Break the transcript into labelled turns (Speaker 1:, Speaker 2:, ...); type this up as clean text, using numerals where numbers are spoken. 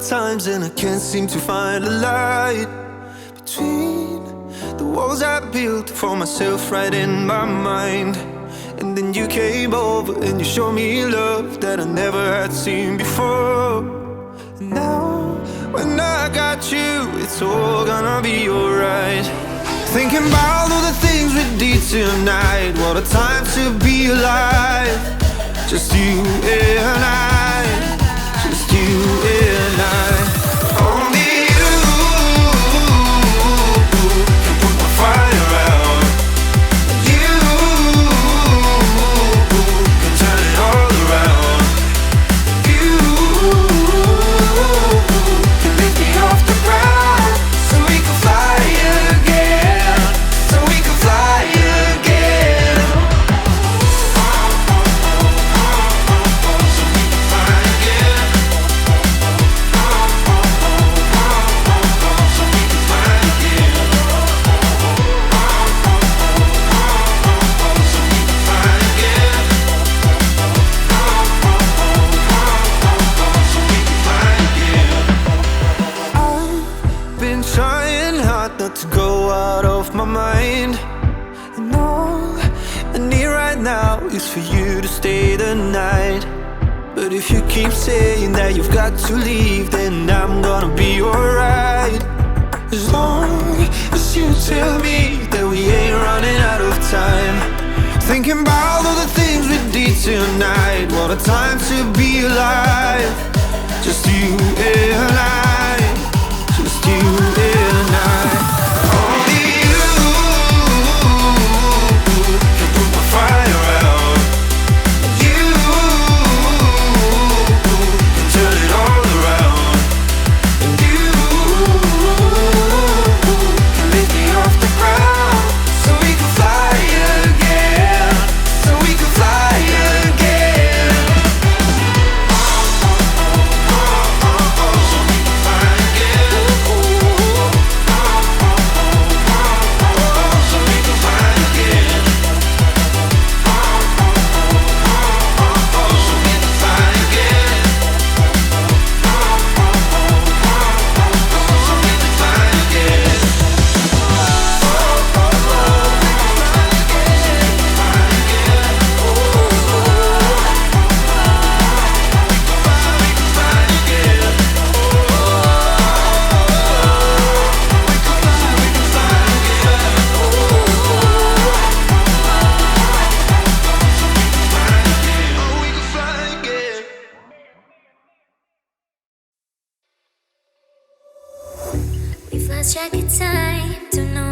Speaker 1: times and I can't seem to find a light between the walls I built for myself right in my mind. And then you came over and you showed me love that I never had seen before. And now when I got you, it's all gonna be alright. Thinking about all the things we did tonight. What a time to be alive. Just you and I, just you and I. Only you can put my fire out. You can turn it all around. You can lift me off the ground so we can fly again, so we can fly again. Trying hard not to go out of my mind. And all I need right now is for you to stay the night. But if you keep saying that you've got to leave, then I'm gonna be alright. As long as you tell me that we ain't running out of time. Thinking about all the things we did tonight. What a time to be alive. Just you and I, just you and I. Only you can put my fire out. You can turn it all around. And you can lift me off the ground so we can fly again, so we can fly again.
Speaker 2: We've lost track of time, don't know